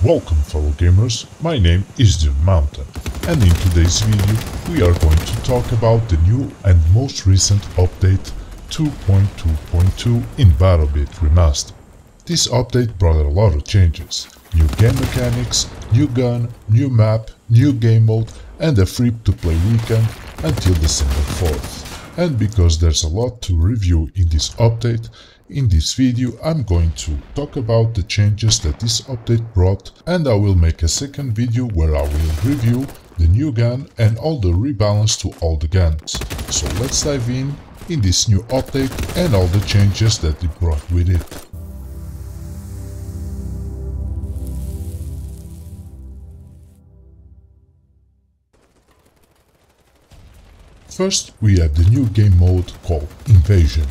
Welcome fellow gamers, my name is The Mountain, and in today's video we are going to talk about the new and most recent update 2.2.2 in Battlebit Remastered. This update brought a lot of changes: new game mechanics, new gun, new map, new game mode and a free-to-play weekend until December 4th. And because there's a lot to review in this update, in this video I'm going to talk about the changes that this update brought, and I will make a second video where I will review the new gun and all the rebalance to all the guns. So let's dive in this new update and all the changes that it brought with it. First, we have the new game mode called Invasion.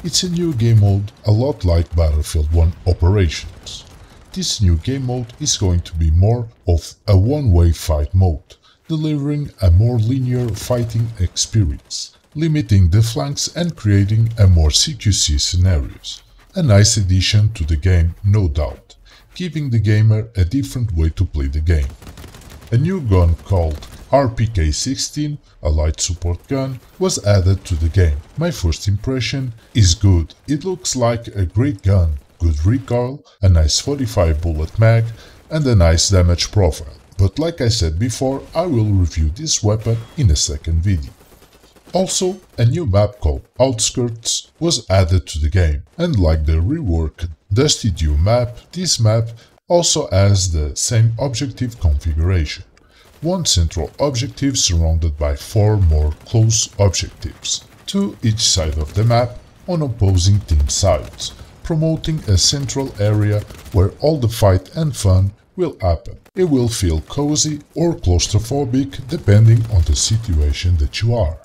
It's a new game mode a lot like Battlefield 1 Operations. This new game mode is going to be more of a one-way fight mode, delivering a more linear fighting experience, limiting the flanks and creating a more CQC scenarios. A nice addition to the game, no doubt, giving the gamer a different way to play the game. A new gun called RPK-16, a light support gun, was added to the game. My first impression is good. It looks like a great gun, good recoil, a nice 45 bullet mag and a nice damage profile. But like I said before, I will review this weapon in a second video. Also, a new map called Outskirts was added to the game, and like the reworked Dusty Dew map, this map also has the same objective configuration. One central objective surrounded by 4 more close objectives, to each side of the map on opposing team sides, promoting a central area where all the fight and fun will happen. It will feel cozy or claustrophobic depending on the situation that you are.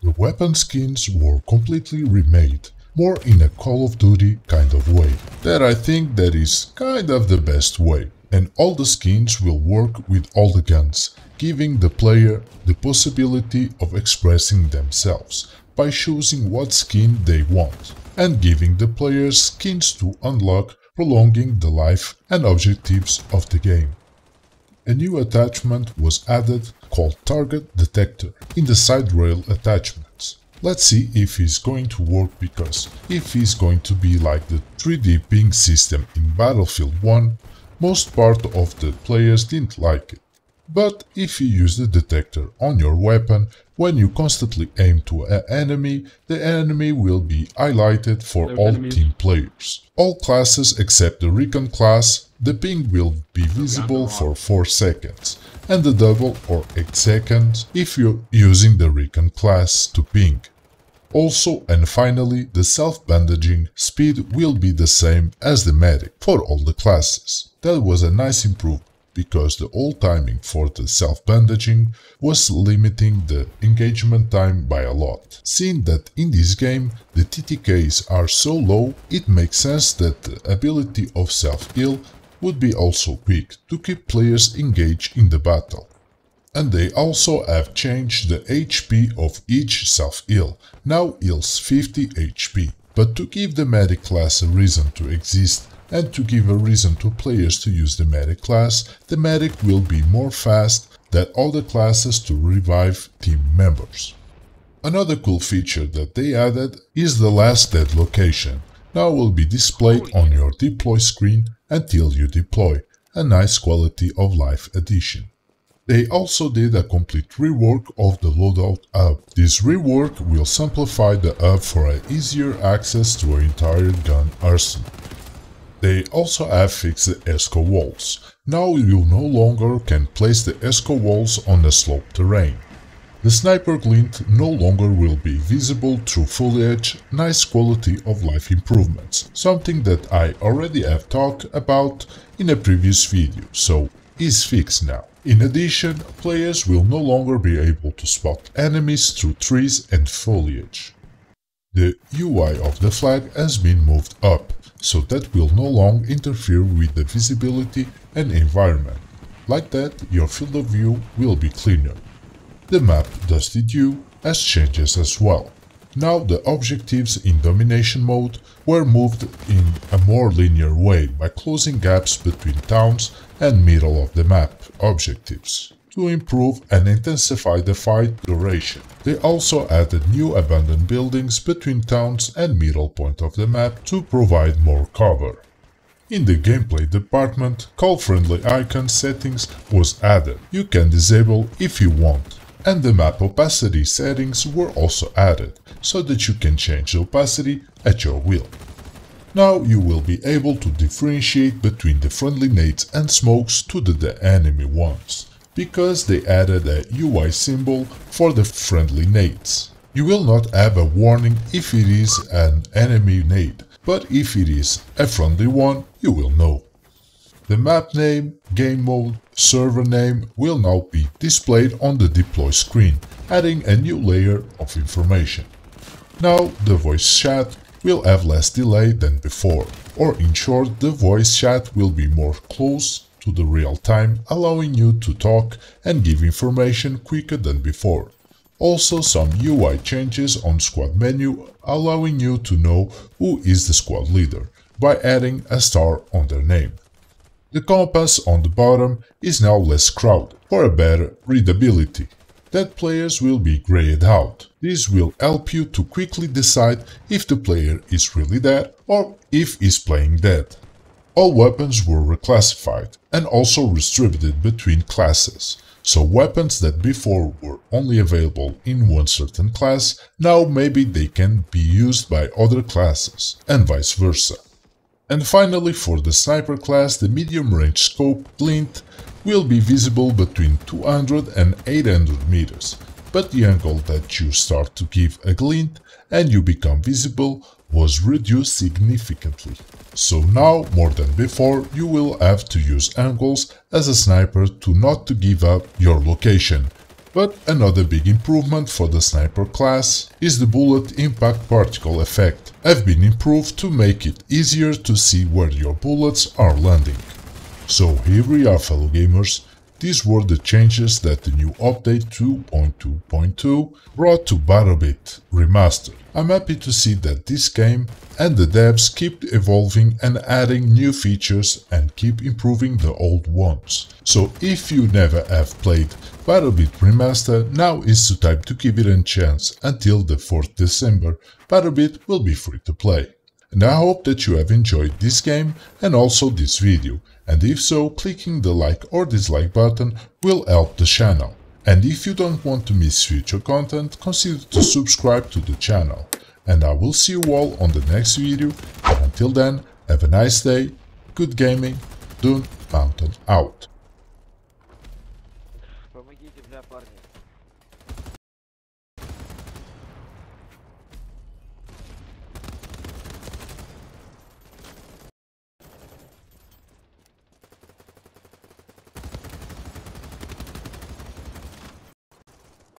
The weapon skins were completely remade, more in a Call of Duty kind of way. That I think that is kind of the best way. And all the skins will work with all the guns, giving the player the possibility of expressing themselves by choosing what skin they want, and giving the players skins to unlock, prolonging the life and objectives of the game. A new attachment was added called Target Detector in the side rail attachments. Let's see if it's going to work, because if it's going to be like the 3D ping system in Battlefield 1, most part of the players didn't like it. But if you use the detector on your weapon, when you constantly aim to an enemy, the enemy will be highlighted for all team players. All classes except the Recon class, the ping will be visible for 4 seconds, and the double or 8 seconds if you're using the Recon class to ping. Also, and finally, the self-bandaging speed will be the same as the medic for all the classes. That was a nice improvement, because the old timing for the self-bandaging was limiting the engagement time by a lot. Seeing that in this game the TTKs are so low, it makes sense that the ability of self-heal would be also quick to keep players engaged in the battle. And they also have changed the HP of each self-heal, now heals 50 HP. But to give the medic class a reason to exist and to give a reason to players to use the medic class, the medic will be more fast than other classes to revive team members. Another cool feature that they added is the last dead location. Now will be displayed on your deploy screen until you deploy, a nice quality of life addition. They also did a complete rework of the loadout hub. This rework will simplify the hub for an easier access to an entire gun arsenal. They also have fixed the ESCO walls. Now you no longer can place the ESCO walls on a sloped terrain. The sniper glint no longer will be visible through foliage, nice quality of life improvements, something that I already have talked about in a previous video, so is fixed now. In addition, players will no longer be able to spot enemies through trees and foliage. The UI of the flag has been moved up, so that will no longer interfere with the visibility and environment. Like that, your field of view will be cleaner. The map Dusty Dew has changes as well. Now the objectives in domination mode were moved in a more linear way by closing gaps between towns and middle of the map objectives to improve and intensify the fight duration. They also added new abandoned buildings between towns and middle point of the map to provide more cover. In the gameplay department, call-friendly icon settings was added. You can disable if you want. And the map opacity settings were also added, so that you can change the opacity at your will. Now you will be able to differentiate between the friendly nades and smokes to the enemy ones, because they added a UI symbol for the friendly nades. You will not have a warning if it is an enemy nade, but if it is a friendly one, you will know. The map name, game mode, server name will now be displayed on the deploy screen, adding a new layer of information. Now the voice chat will have less delay than before, or in short, the voice chat will be more close to the real time, allowing you to talk and give information quicker than before. Also some UI changes on squad menu, allowing you to know who is the squad leader by adding a star on their name. The compass on the bottom is now less crowded for a better readability. Dead players will be grayed out. This will help you to quickly decide if the player is really dead or if he's playing dead. All weapons were reclassified and also distributed between classes. So weapons that before were only available in one certain class, now maybe they can be used by other classes, and vice versa. And finally, for the sniper class, the medium range scope glint will be visible between 200 and 800 meters, but the angle that you start to give a glint and you become visible was reduced significantly. So now, more than before, you will have to use angles as a sniper not to give up your location. But another big improvement for the sniper class is the bullet impact particle effect. Have been improved to make it easier to see where your bullets are landing. So here we are, fellow gamers. These were the changes that the new update 2.2.2 brought to Battlebit Remastered. I'm happy to see that this game and the devs keep evolving and adding new features and keep improving the old ones. So if you never have played Battlebit Remastered, now is the time to give it a chance. Until the 4th December, Battlebit will be free to play. And I hope that you have enjoyed this game and also this video. And if so, clicking the like or dislike button will help the channel. And if you don't want to miss future content, consider to subscribe to the channel. And I will see you all on the next video. And until then, have a nice day, good gaming, Dune Mountain out. Помогите, бля, парни.